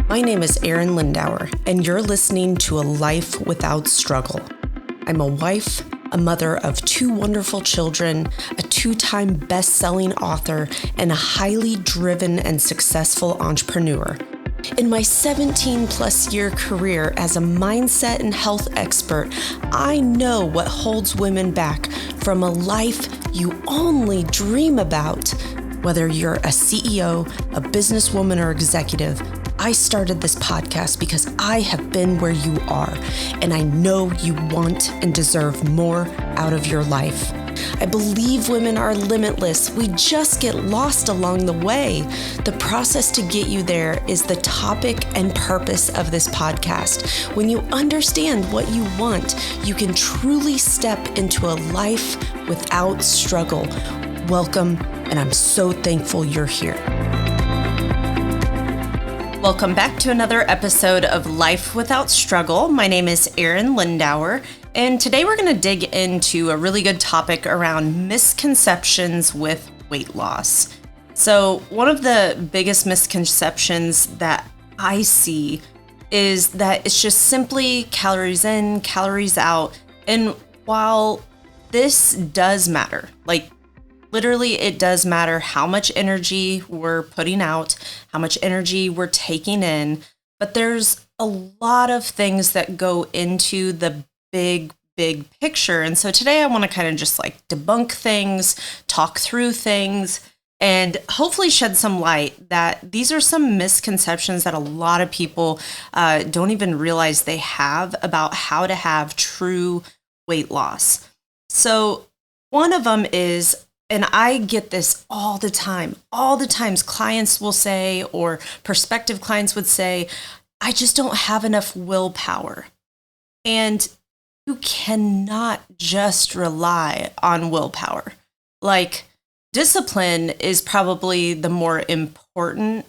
My name is Arin Lindauer, and you're listening to A Life Without Struggle. I'm a wife, a mother of 2 wonderful children, a 2-time best-selling author, and a highly driven and successful entrepreneur. In my 17-plus year career as a mindset and health expert, I know what holds women back from a life you only dream about. Whether you're a CEO, a businesswoman, or executive, I started this podcast because I have been where you are, and I know you want and deserve more out of your life. I believe women are limitless. We just get lost along the way. The process to get you there is the topic and purpose of this podcast. When you understand what you want, you can truly step into a life without struggle. Welcome, and I'm so thankful you're here. Welcome back to another episode of Life Without Struggle. My name is Arin Lindauer, and today we're going to dig into a really good topic around misconceptions with weight loss. So one of the biggest misconceptions that I see is that it's just simply calories in, calories out. And while this does matter, literally, it does matter how much energy we're putting out, how much energy we're taking in, but there's a lot of things that go into the big picture. And so today I want to kind of just debunk things, talk through things, and hopefully shed some light that these are some misconceptions that a lot of people don't even realize they have about how to have true weight loss. So one of them is, and I get this all the times clients will say, or prospective clients would say, I just don't have enough willpower. And you cannot just rely on willpower. Discipline is probably the more important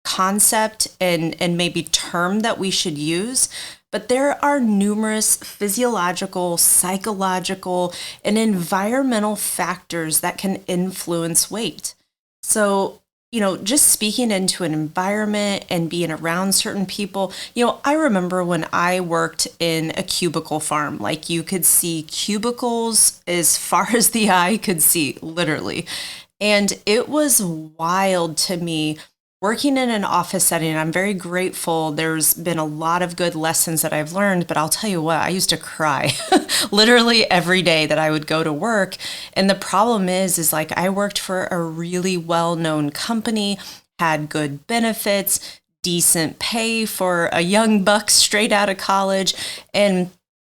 concept and maybe term that we should use. But there are numerous physiological, psychological, and environmental factors that can influence weight. So, just speaking into an environment and being around certain people, I remember when I worked in a cubicle farm, you could see cubicles as far as the eye could see, literally. And it was wild to me. Working in an office setting, I'm very grateful. There's been a lot of good lessons that I've learned, but I'll tell you what, I used to cry literally every day that I would go to work. And the problem is I worked for a really well-known company, had good benefits, decent pay for a young buck straight out of college. And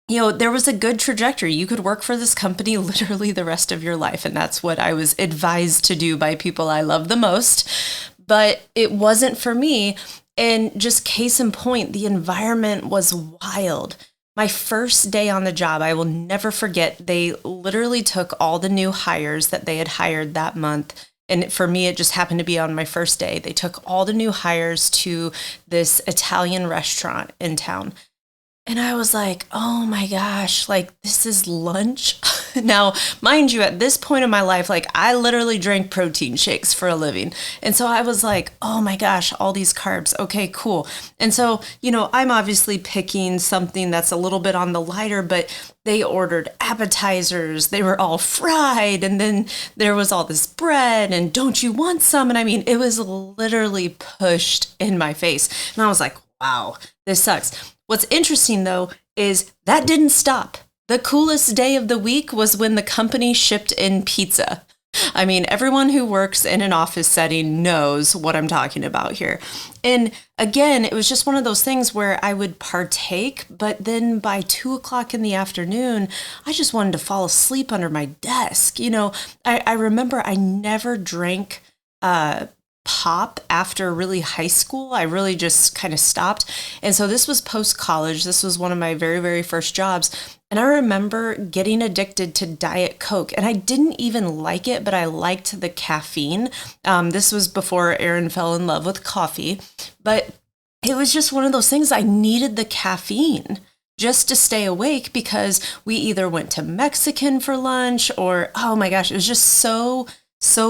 there was a good trajectory. You could work for this company literally the rest of your life. And that's what I was advised to do by people I love the most. But it wasn't for me. And just case in point, the environment was wild. My first day on the job, I will never forget, they literally took all the new hires that they had hired that month. And for me, it just happened to be on my first day. They took all the new hires to this Italian restaurant in town. And I was like, oh my gosh, this is lunch? Now, mind you, at this point in my life, I literally drank protein shakes for a living. And so I was like, oh my gosh, all these carbs. Okay, cool. And so, I'm obviously picking something that's a little bit on the lighter, but they ordered appetizers. They were all fried. And then there was all this bread and don't you want some? And I mean, it was literally pushed in my face. And I was like, wow, this sucks. What's interesting, though, is that didn't stop. The coolest day of the week was when the company shipped in pizza. I mean, everyone who works in an office setting knows what I'm talking about here. And again, it was just one of those things where I would partake, but then by 2:00 in the afternoon, I just wanted to fall asleep under my desk. I remember I never drank pop after really high school. I really just kind of stopped. And so this was post-college. This was one of my very, very first jobs. And I remember getting addicted to Diet Coke. And I didn't even like it, but I liked the caffeine. This was before Arin fell in love with coffee. But it was just one of those things. I needed the caffeine just to stay awake because we either went to Mexican for lunch or, oh my gosh, it was just so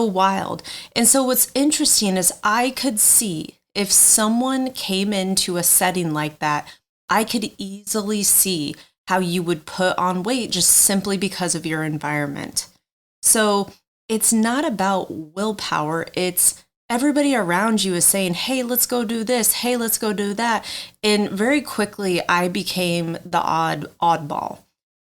wild. And so what's interesting is I could see if someone came into a setting like that, I could easily see how you would put on weight just simply because of your environment. So it's not about willpower. It's everybody around you is saying, hey, let's go do this. Hey, let's go do that. And very quickly, I became the oddball.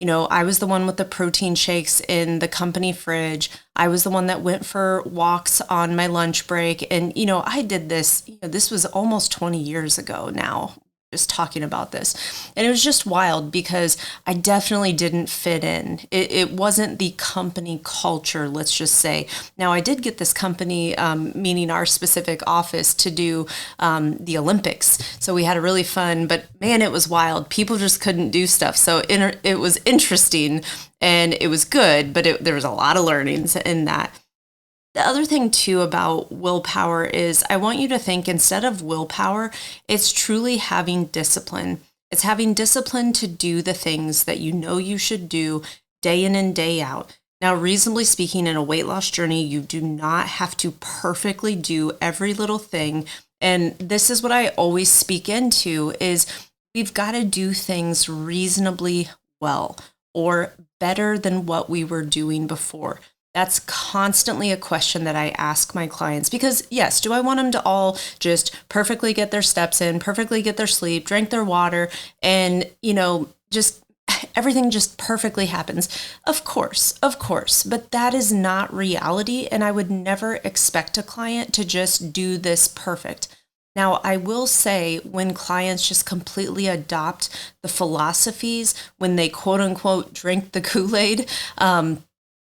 I was the one with the protein shakes in the company fridge. I was the one that went for walks on my lunch break. And, I did this, this was almost 20 years ago now, just talking about this. And it was just wild because I definitely didn't fit in. It wasn't the company culture, let's just say. Now, I did get this company, meaning our specific office, to do the Olympics. So we had a really fun, but man, it was wild. People just couldn't do stuff. So it was interesting and it was good, but there was a lot of learnings in that. The other thing too about willpower is I want you to think instead of willpower, it's truly having discipline. It's having discipline to do the things that you know you should do day in and day out. Now, reasonably speaking, in a weight loss journey, you do not have to perfectly do every little thing. And this is what I always speak into is we've got to do things reasonably well or better than what we were doing before. That's constantly a question that I ask my clients because yes, do I want them to all just perfectly get their steps in, perfectly get their sleep, drink their water, and, just everything just perfectly happens? Of course, but that is not reality. And I would never expect a client to just do this perfect. Now, I will say when clients just completely adopt the philosophies, when they quote unquote drink the Kool-Aid,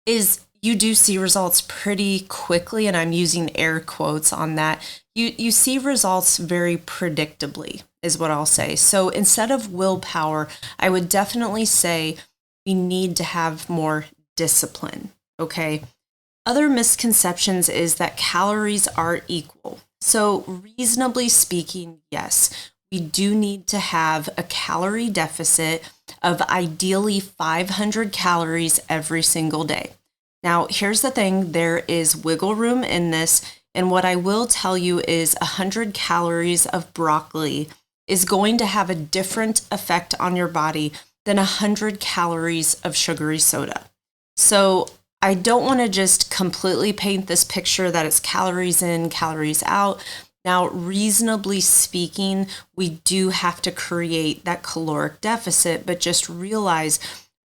is you do see results pretty quickly, and I'm using air quotes on that. You see results very predictably, is what I'll say. So instead of willpower, I would definitely say we need to have more discipline, okay? Other misconceptions is that calories are equal. So reasonably speaking, yes, we do need to have a calorie deficit of ideally 500 calories every single day. Now, here's the thing, there is wiggle room in this, and what I will tell you is 100 calories of broccoli is going to have a different effect on your body than 100 calories of sugary soda. So I don't want to just completely paint this picture that it's calories in, calories out. Now, reasonably speaking, we do have to create that caloric deficit, but just realize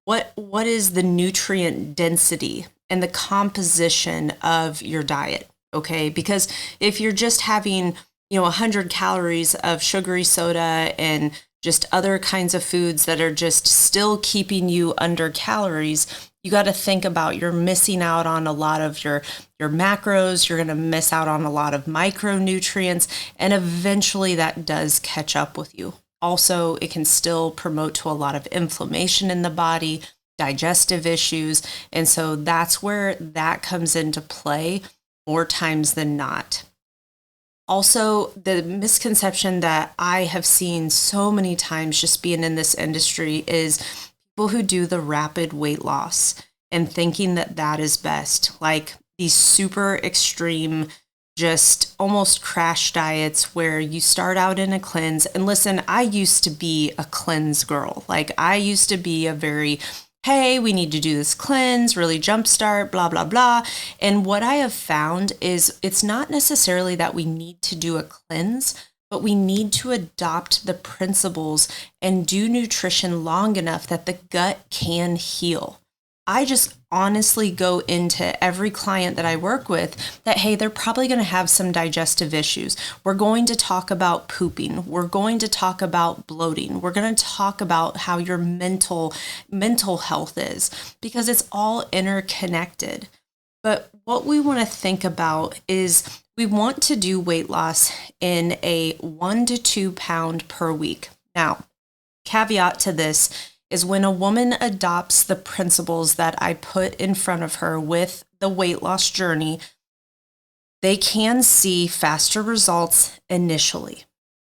what is the nutrient density and the composition of your diet, okay? Because if you're just having, 100 calories of sugary soda and just other kinds of foods that are just still keeping you under calories, you got to think about you're missing out on a lot of your macros, you're going to miss out on a lot of micronutrients, and eventually that does catch up with you. Also, it can still promote to a lot of inflammation in the body, digestive issues. And so that's where that comes into play more times than not. Also, the misconception that I have seen so many times just being in this industry is people who do the rapid weight loss and thinking that that is best, like these super extreme, just almost crash diets where you start out in a cleanse. And listen, I used to be a cleanse girl. Like I used to be a very, hey, we need to do this cleanse, really jumpstart, blah, blah, blah. And what I have found is it's not necessarily that we need to do a cleanse, but we need to adopt the principles and do nutrition long enough that the gut can heal. I just honestly go into every client that I work with that, hey, they're probably going to have some digestive issues. We're going to talk about pooping. We're going to talk about bloating. We're going to talk about how your mental health is, because it's all interconnected. But what we want to think about is we want to do weight loss in a 1 to 2 pound per week. Now, caveat to this is when a woman adopts the principles that I put in front of her with the weight loss journey, they can see faster results initially.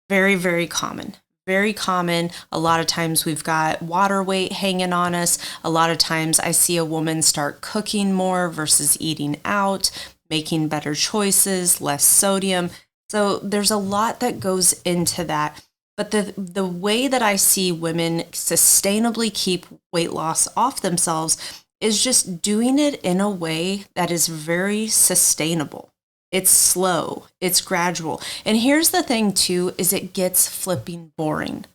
Very, very common. Very common. A lot of times we've got water weight hanging on us. A lot of times I see a woman start cooking more versus eating out, making better choices, less sodium. So there's a lot that goes into that. But the way that I see women sustainably keep weight loss off themselves is just doing it in a way that is very sustainable. It's slow, it's gradual. And here's the thing too, is it gets flipping boring.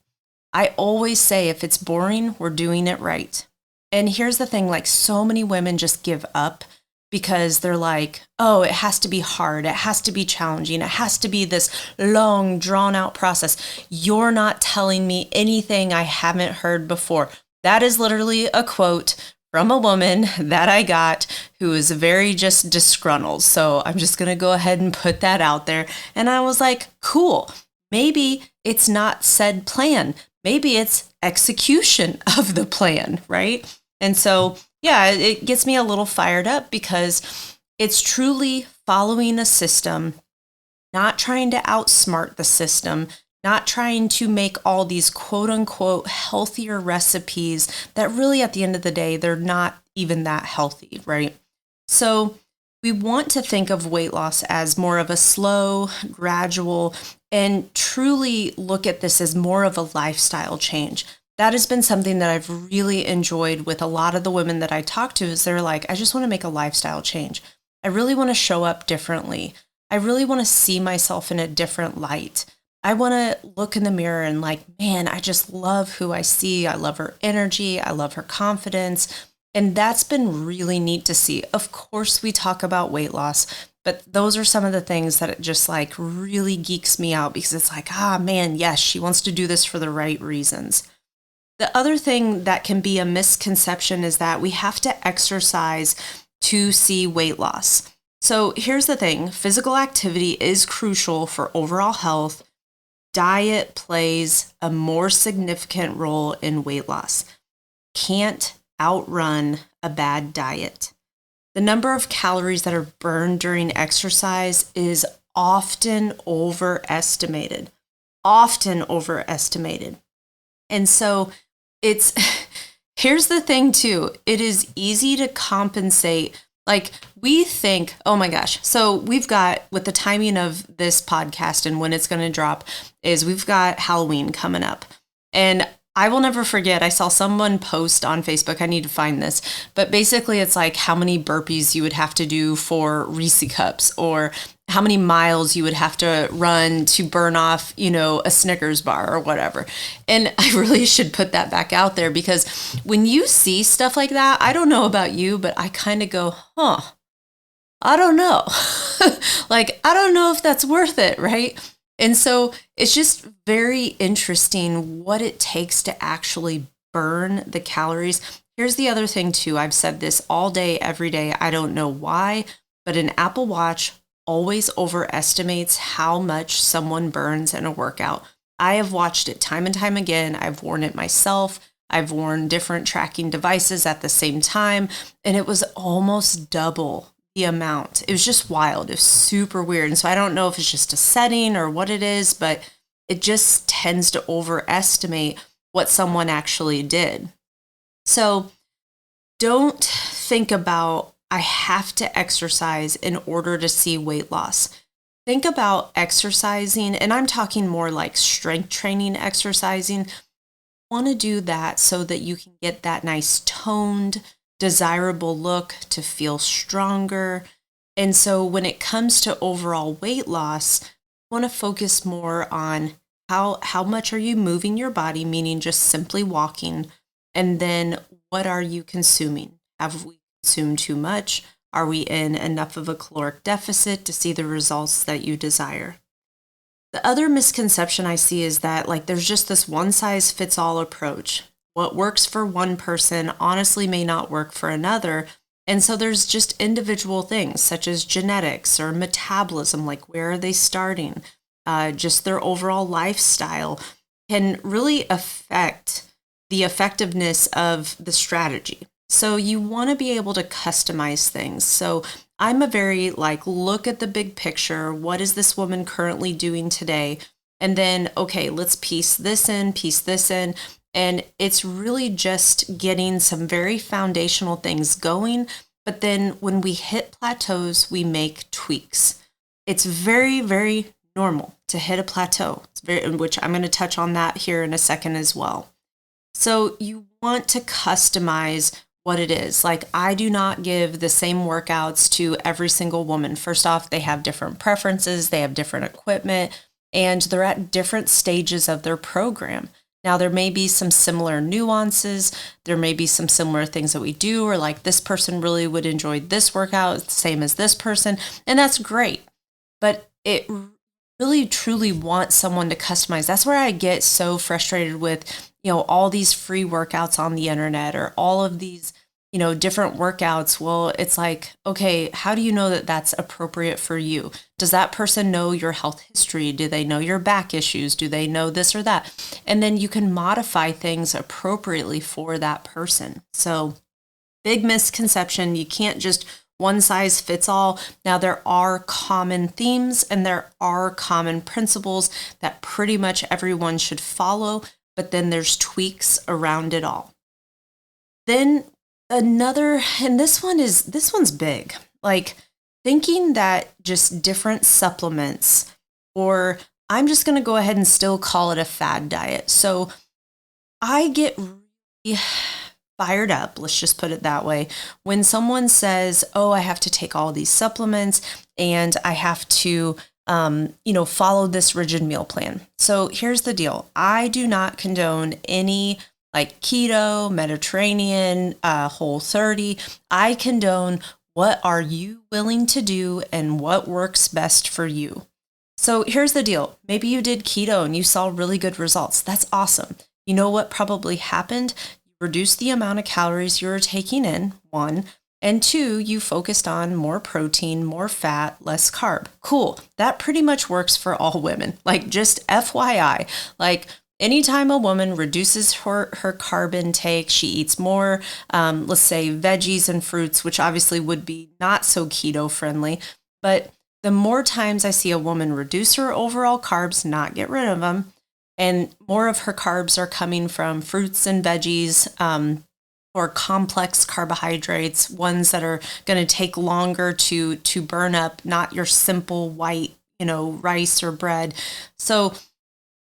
I always say if it's boring, we're doing it right. And here's the thing, like so many women just give up because they're like, oh, it has to be hard. It has to be challenging. It has to be this long, drawn out process. You're not telling me anything I haven't heard before. That is literally a quote from a woman that I got who is very just disgruntled. So I'm just going to go ahead and put that out there. And I was like, cool. Maybe it's not said plan. Maybe it's execution of the plan, right? And so, yeah, it gets me a little fired up because it's truly following a system, not trying to outsmart the system, not trying to make all these quote unquote healthier recipes that really at the end of the day, they're not even that healthy, right? So we want to think of weight loss as more of a slow, gradual, and truly look at this as more of a lifestyle change. That has been something that I've really enjoyed with a lot of the women that I talk to is they're like, I just want to make a lifestyle change. I really want to show up differently. I really want to see myself in a different light. I want to look in the mirror and like, man, I just love who I see. I love her energy. I love her confidence. And that's been really neat to see. Of course, we talk about weight loss, but those are some of the things that it just like really geeks me out because it's like, man, yes, she wants to do this for the right reasons. The other thing that can be a misconception is that we have to exercise to see weight loss. So here's the thing, physical activity is crucial for overall health. Diet plays a more significant role in weight loss. Can't outrun a bad diet. The number of calories that are burned during exercise is often overestimated. And so here's the thing too, it is easy to compensate. Like we think, oh my gosh. So we've got, with the timing of this podcast and when it's going to drop is we've got Halloween coming up. And I will never forget, I saw someone post on Facebook, I need to find this, but basically it's like how many burpees you would have to do for Reese cups or how many miles you would have to run to burn off, a Snickers bar or whatever. And I really should put that back out there because when you see stuff like that, I don't know about you, but I kind of go, I don't know. Like, I don't know if that's worth it, right? And so it's just very interesting what it takes to actually burn the calories. Here's the other thing too. I've said this all day, every day. I don't know why, but an Apple Watch always overestimates how much someone burns in a workout. I have watched it time and time again. I've worn it myself. I've worn different tracking devices at the same time, and it was almost double the amount. It was just wild. It was super weird. And so I don't know if it's just a setting or what it is, but it just tends to overestimate what someone actually did. So don't think about, I have to exercise in order to see weight loss. Think about exercising, and I'm talking more like strength training exercising. You want to do that so that you can get that nice toned, desirable look, to feel stronger. And so when it comes to overall weight loss, you want to focus more on how much are you moving your body, meaning just simply walking, and then what are you consuming? Have we consumed too much? Are we in enough of a caloric deficit to see the results that you desire? The other misconception I see is that like there's just this one size fits all approach. What works for one person honestly may not work for another. And so there's just individual things such as genetics or metabolism, like where are they starting? Just their overall lifestyle can really affect the effectiveness of the strategy. So you want to be able to customize things. So I'm a very look at the big picture. What is this woman currently doing today? And then, okay, let's piece this in. And it's really just getting some very foundational things going. But then when we hit plateaus, we make tweaks. It's very, very normal to hit a plateau, which I'm going to touch on that here in a second as well. So you want to customize what it is. Like, I do not give the same workouts to every single woman. First off, they have different preferences, they have different equipment, and they're at different stages of their program. Now, there may be some similar nuances. There may be some similar things that we do, or like this person really would enjoy this workout, same as this person, and that's great. But it really truly wants someone to customize. That's where I get so frustrated with, all these free workouts on the internet or all of these, different workouts. Well, it's like, okay, how do you know that that's appropriate for you? Does that person know your health history? Do they know your back issues? Do they know this or that? And then you can modify things appropriately for that person. So, big misconception, you can't just one size fits all. Now, there are common themes and there are common principles that pretty much everyone should follow, but then there's tweaks around it all. Then another, and this one's big, like thinking that just different supplements, or I'm just going to go ahead and still call it a fad diet. So I get really fired up, let's just put it that way, when someone says, oh, I have to take all these supplements and I have to follow this rigid meal plan. So here's the deal. I do not condone any like keto, Mediterranean, Whole30. I condone what are you willing to do and what works best for you. So here's the deal. Maybe you did keto and you saw really good results. That's awesome. You know what probably happened? You reduced the amount of calories you were taking in, 1. And 2, you focused on more protein, more fat, less carb. Cool. That pretty much works for all women. Like, just FYI, like anytime a woman reduces her carb intake, she eats more, let's say veggies and fruits, which obviously would be not so keto friendly. But the more times I see a woman reduce her overall carbs, not get rid of them, and more of her carbs are coming from fruits and veggies, or complex carbohydrates, ones that are going to take longer to burn up, not your simple white, rice or bread. So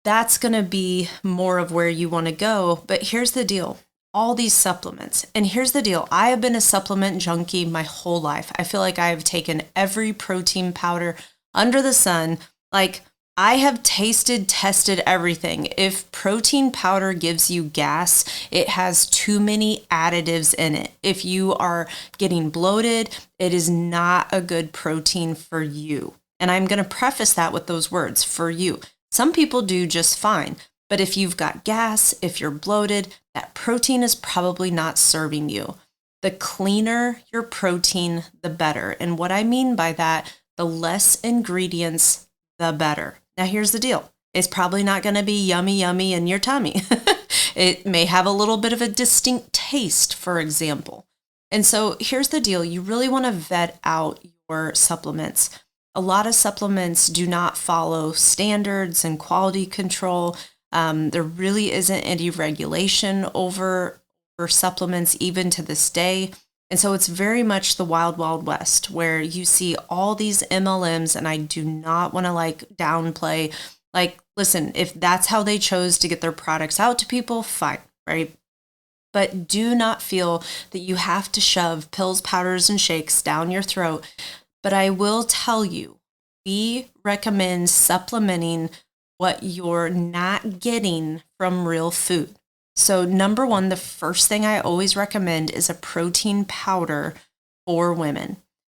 that's going to be more of where you want to go. But here's the deal. All these supplements. And here's the deal. I have been a supplement junkie my whole life. I feel like I have taken every protein powder under the sun. Like, I have tested everything. If protein powder gives you gas, it has too many additives in it. If you are getting bloated, it is not a good protein for you. And I'm going to preface that with those words, for you. Some people do just fine, but if you've got gas, if you're bloated, that protein is probably not serving you. The cleaner your protein, the better. And what I mean by that, the less ingredients, the better. Now, here's the deal. It's probably not going to be yummy in your tummy. It may have a little bit of a distinct taste, for example. And so here's the deal. You really want to vet out your supplements. A lot of supplements do not follow standards and quality control. There really isn't any regulation over supplements even to this day. And so it's very much the wild, wild west where you see all these MLMs, and I do not want to downplay. Listen, if that's how they chose to get their products out to people, fine, right? But do not feel that you have to shove pills, powders, and shakes down your throat. But I will tell you, we recommend supplementing what you're not getting from real food. So number 1, the first thing I always recommend is a protein powder for women,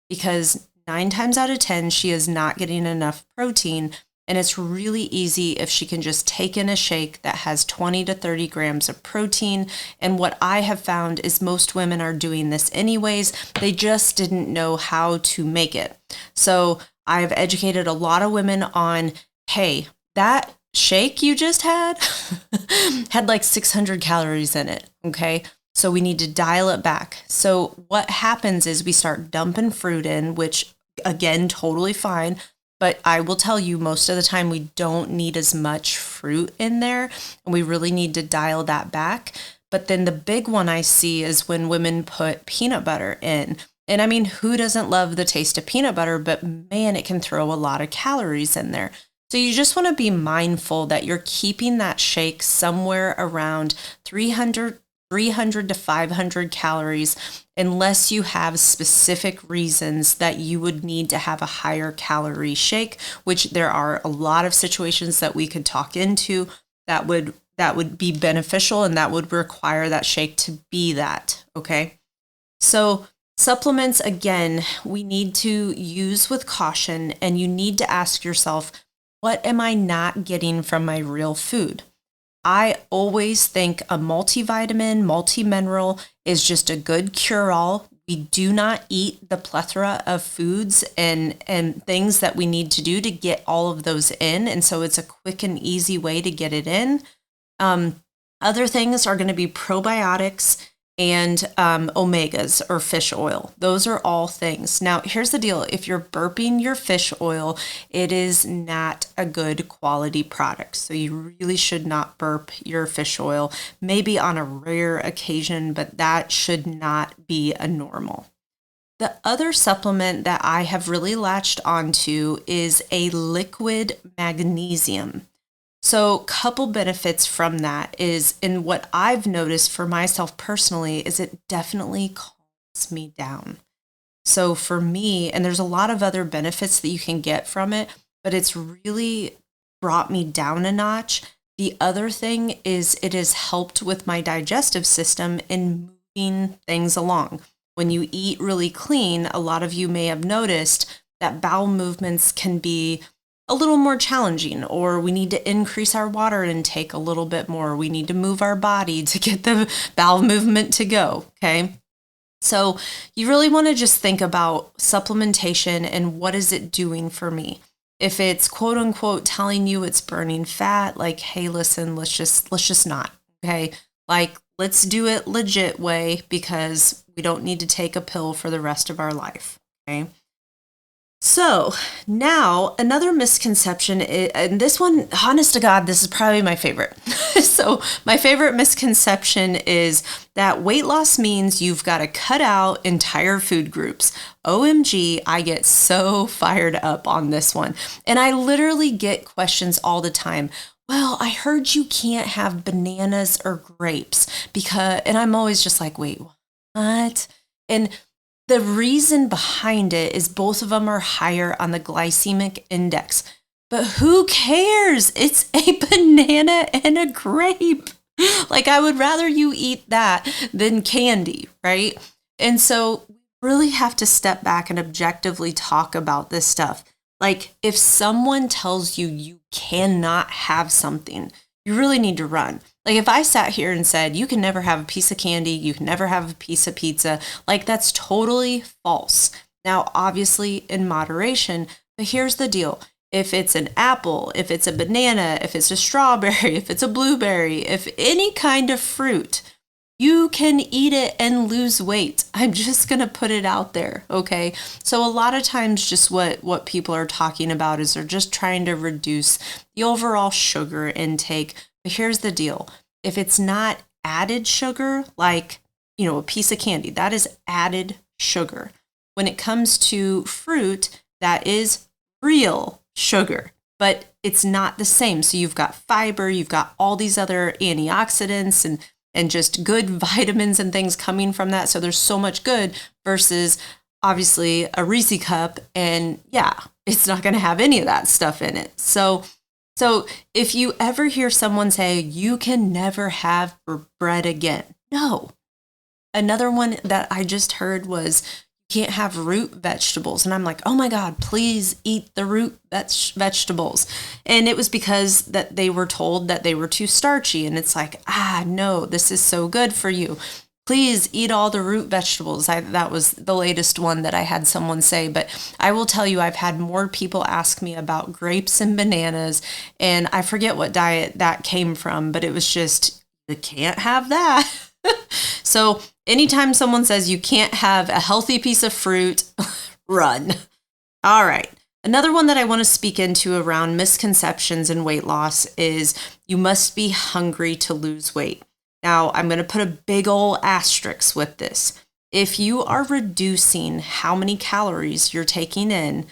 because 9 times out of 10, she is not getting enough protein. And it's really easy if she can just take in a shake that has 20 to 30 grams of protein. And what I have found is most women are doing this anyways. They just didn't know how to make it. So I've educated a lot of women on, hey, that shake you just had had 600 calories in it. Okay. So we need to dial it back. So what happens is we start dumping fruit in, which again, totally fine. But I will tell you, most of the time we don't need as much fruit in there, and we really need to dial that back. But then the big one I see is when women put peanut butter in. And I mean, who doesn't love the taste of peanut butter? But man, it can throw a lot of calories in there. So you just want to be mindful that you're keeping that shake somewhere around 300 to 500 calories, unless you have specific reasons that you would need to have a higher calorie shake, which there are a lot of situations that we could talk into that would be beneficial and that would require that shake to be that, okay? So supplements, again, we need to use with caution, and you need to ask yourself, what am I not getting from my real food? I always think a multivitamin, multimineral is just a good cure-all. We do not eat the plethora of foods and things that we need to do to get all of those in. And so it's a quick and easy way to get it in. Other things are going to be probiotics and omegas or fish oil. Those are all things. Now, here's the deal. If you're burping your fish oil, it is not a good quality product. So you really should not burp your fish oil, maybe on a rare occasion, but that should not be a normal. The other supplement that I have really latched onto is a liquid magnesium. So couple benefits from that is, and what I've noticed for myself personally, is it definitely calms me down. So for me, and there's a lot of other benefits that you can get from it, but it's really brought me down a notch. The other thing is it has helped with my digestive system in moving things along. When you eat really clean, a lot of you may have noticed that bowel movements can be a little more challenging, or we need to increase our water intake a little bit more. We need to move our body to get the bowel movement to go, okay? So you really want to just think about supplementation and what is it doing for me. If it's quote unquote telling you it's burning fat, like, hey, listen, let's just not, okay? Like, let's do it legit way, because we don't need to take a pill for the rest of our life, okay? So now another misconception, and this one, honest to God, this is probably my favorite. So my favorite misconception is that weight loss means you've got to cut out entire food groups. OMG, I get so fired up on this one. And I literally get questions all the time. Well, I heard you can't have bananas or grapes and I'm always just like, wait, what? And the reason behind it is both of them are higher on the glycemic index. But who cares? It's a banana and a grape. Like, I would rather you eat that than candy, right? And so we really have to step back and objectively talk about this stuff. Like, if someone tells you you cannot have something, you really need to run. Like, if I sat here and said, you can never have a piece of candy, you can never have a piece of pizza, like, that's totally false. Now, obviously in moderation, but here's the deal. If it's an apple, if it's a banana, if it's a strawberry, if it's a blueberry, if any kind of fruit, you can eat it and lose weight. I'm just going to put it out there, okay? So a lot of times just what people are talking about is they're just trying to reduce the overall sugar intake. But here's the deal. If it's not added sugar, like, a piece of candy, that is added sugar. When it comes to fruit, that is real sugar, but it's not the same. So you've got fiber, you've got all these other antioxidants and just good vitamins and things coming from that. So there's so much good versus obviously a Reese cup. And yeah, it's not going to have any of that stuff in it. So if you ever hear someone say, you can never have bread again, no. Another one that I just heard was, you can't have root vegetables. And I'm like, oh my God, please eat the root vegetables. And it was because that they were told that they were too starchy. And it's like, no, this is so good for you. Please eat all the root vegetables. That was the latest one that I had someone say. But I will tell you, I've had more people ask me about grapes and bananas. And I forget what diet that came from, but it was just, you can't have that. So anytime someone says you can't have a healthy piece of fruit, run. All right. Another one that I want to speak into around misconceptions and weight loss is you must be hungry to lose weight. Now, I'm going to put a big old asterisk with this. If you are reducing how many calories you're taking in,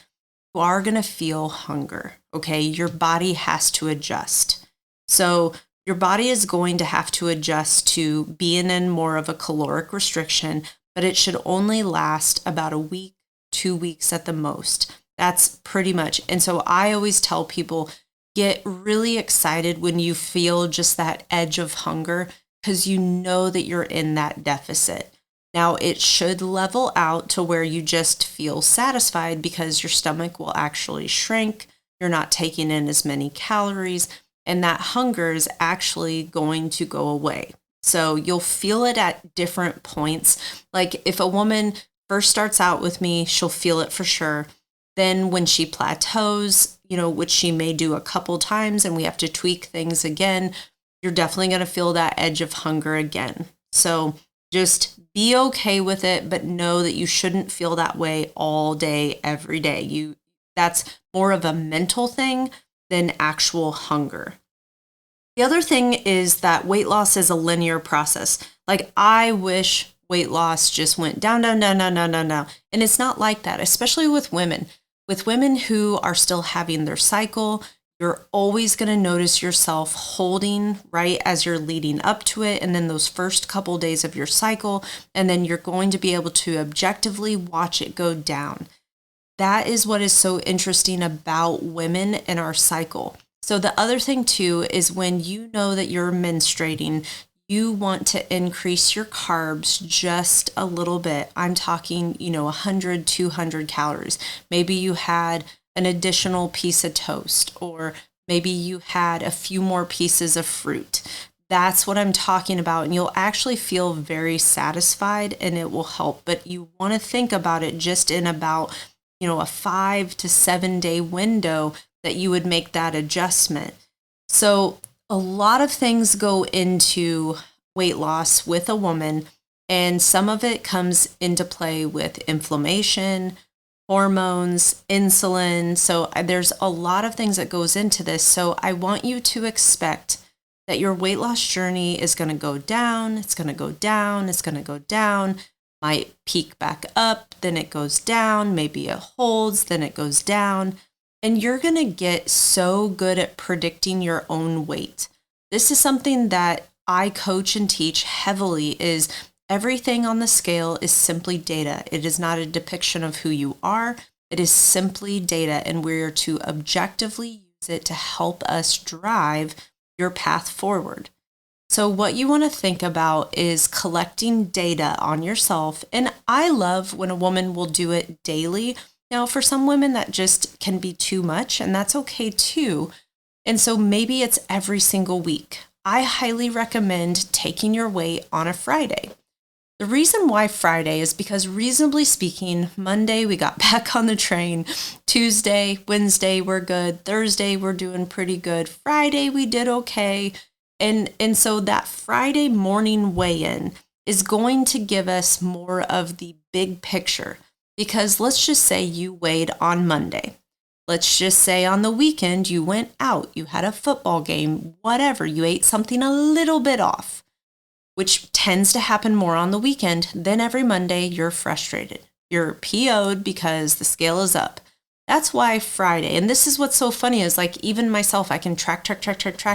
are going to feel hunger. Okay. Your body has to adjust. So your body is going to have to adjust to being in more of a caloric restriction, but it should only last about a week, 2 weeks at the most. That's pretty much. And so I always tell people, get really excited when you feel just that edge of hunger, because you know that you're in that deficit. Now, it should level out to where you just feel satisfied because your stomach will actually shrink. You're not taking in as many calories, and that hunger is actually going to go away. So you'll feel it at different points. Like if a woman first starts out with me, she'll feel it for sure. Then when she plateaus, which she may do a couple times and we have to tweak things again, you're definitely going to feel that edge of hunger again. So just be okay with it, but know that you shouldn't feel that way all day, every day. That's more of a mental thing than actual hunger. The other thing is that weight loss is a linear process. Like I wish weight loss just went down, down, down, down, down, down, down. And it's not like that, especially with women. With women who are still having their cycle, you're always going to notice yourself holding right as you're leading up to it. And then those first couple days of your cycle, and then you're going to be able to objectively watch it go down. That is what is so interesting about women and our cycle. So the other thing too is when you know that you're menstruating, you want to increase your carbs just a little bit. I'm talking, 100, 200 calories. Maybe you had an additional piece of toast, or maybe you had a few more pieces of fruit. That's what I'm talking about. And you'll actually feel very satisfied and it will help. But you want to think about it just in about, a 5 to 7 day window that you would make that adjustment. So a lot of things go into weight loss with a woman, and some of it comes into play with inflammation, hormones, insulin. So there's a lot of things that goes into this. So I want you to expect that your weight loss journey is going to go down. It's going to go down. It's going to go down. Might peak back up, then it goes down. Maybe it holds, then it goes down. And you're going to get so good at predicting your own weight. This is something that I coach and teach heavily is everything on the scale is simply data. It is not a depiction of who you are. It is simply data, and we're to objectively use it to help us drive your path forward. So what you want to think about is collecting data on yourself. And I love when a woman will do it daily. Now, for some women, that just can be too much, and that's okay too. And so maybe it's every single week. I highly recommend taking your weight on a Friday. The reason why Friday is because, reasonably speaking, Monday we got back on the train. Tuesday, Wednesday we're good. Thursday we're doing pretty good. Friday we did okay. And so that Friday morning weigh-in is going to give us more of the big picture. Because let's just say you weighed on Monday. Let's just say on the weekend you went out, you had a football game, whatever, you ate something a little bit off, which tends to happen more on the weekend. Then every Monday you're frustrated. You're PO'd because the scale is up. That's why Friday, and this is what's so funny is like even myself, I can track,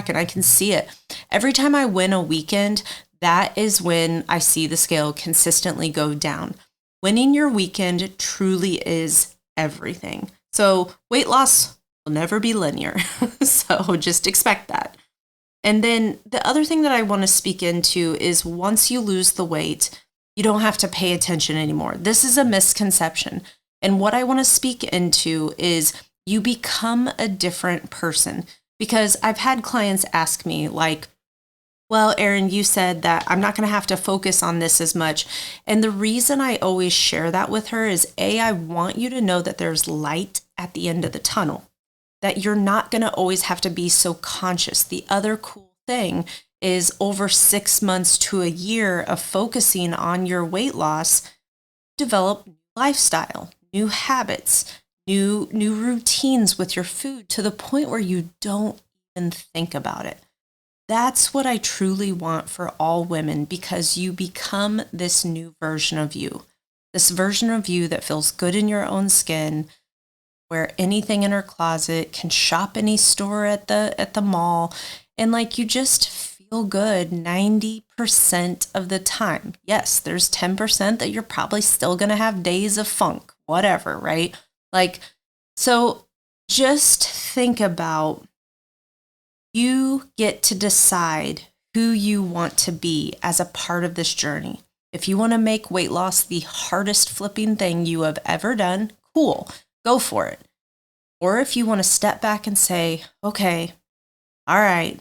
and I can see it. Every time I win a weekend, that is when I see the scale consistently go down. Winning your weekend truly is everything. So weight loss will never be linear. So just expect that. And then the other thing that I want to speak into is once you lose the weight, you don't have to pay attention anymore. This is a misconception. And what I want to speak into is you become a different person. Because I've had clients ask me like, well, Arin, you said that I'm not going to have to focus on this as much. And the reason I always share that with her is I want you to know that there's light at the end of the tunnel, that you're not going to always have to be so conscious. The other cool thing is over 6 months to a year of focusing on your weight loss, develop lifestyle, new habits, new routines with your food to the point where you don't even think about it. That's what I truly want for all women, because you become this new version of you, this version of you that feels good in your own skin, wear anything in her closet, can shop any store at the mall, and like you just feel good 90% of the time. Yes, there's 10% that you're probably still going to have days of funk, whatever, right? Like, so just think about, you get to decide who you want to be as a part of this journey. If you want to make weight loss the hardest flipping thing you have ever done, cool, go for it. Or if you want to step back and say, okay, all right,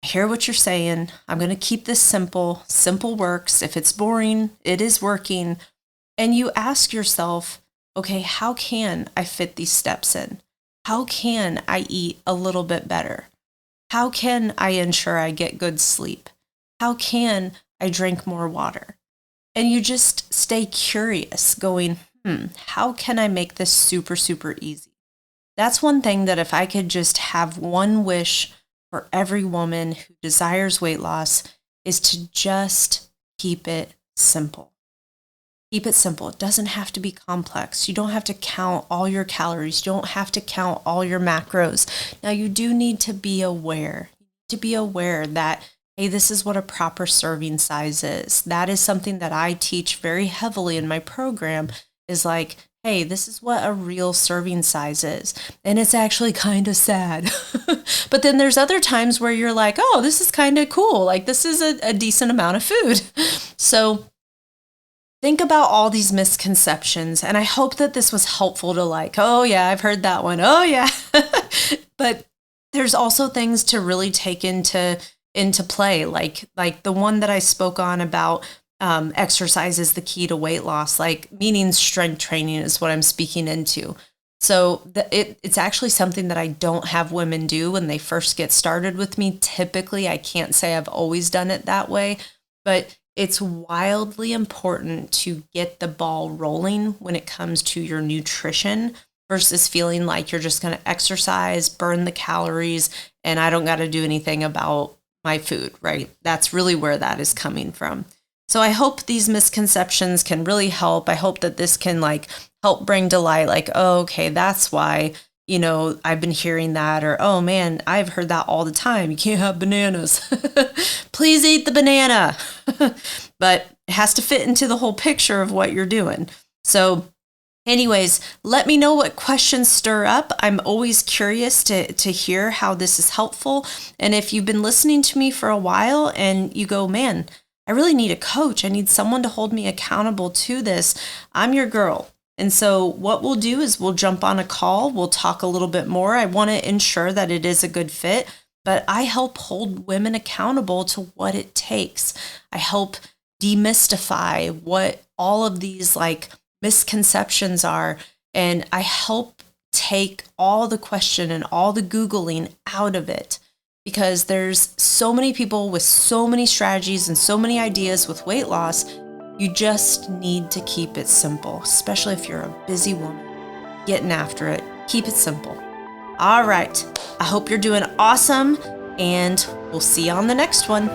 I hear what you're saying. I'm going to keep this simple. Simple works. If it's boring, it is working. And you ask yourself, okay, how can I fit these steps in? How can I eat a little bit better? How can I ensure I get good sleep? How can I drink more water? And you just stay curious, going, how can I make this super, super easy? That's one thing that if I could just have one wish for every woman who desires weight loss, is to just keep it simple. Keep it simple. It doesn't have to be complex. You don't have to count all your calories. You don't have to count all your macros. Now, you do need to be aware. That, hey, this is what a proper serving size is. That is something that I teach very heavily in my program, is like, hey, this is what a real serving size is. And it's actually kind of sad. But then there's other times where you're like, oh, this is kind of cool. Like, this is a decent amount of food. So think about all these misconceptions. And I hope that this was helpful to like, oh yeah, I've heard that one. Oh yeah. But there's also things to really take into play. Like the one that I spoke on about, exercise is the key to weight loss, like meaning strength training is what I'm speaking into. So it's actually something that I don't have women do when they first get started with me. Typically, I can't say I've always done it that way, but it's wildly important to get the ball rolling when it comes to your nutrition versus feeling like you're just going to exercise, burn the calories, and I don't got to do anything about my food, right? That's really where that is coming from. So I hope these misconceptions can really help. I hope that this can like help bring to light, like, oh, okay, that's why, I've been hearing that, or, oh man, I've heard that all the time. You can't have bananas. Please eat the banana. But it has to fit into the whole picture of what you're doing. So anyways, let me know what questions stir up. I'm always curious to hear how this is helpful. And if you've been listening to me for a while and you go, man, I really need a coach. I need someone to hold me accountable to this. I'm your girl. And so what we'll do is we'll jump on a call. We'll talk a little bit more. I want to ensure that it is a good fit, but I help hold women accountable to what it takes. I help demystify what all of these like misconceptions are. And I help take all the question and all the Googling out of it. Because there's so many people with so many strategies and so many ideas with weight loss. You just need to keep it simple, especially if you're a busy woman getting after it. Keep it simple. All right. I hope you're doing awesome, and we'll see you on the next one.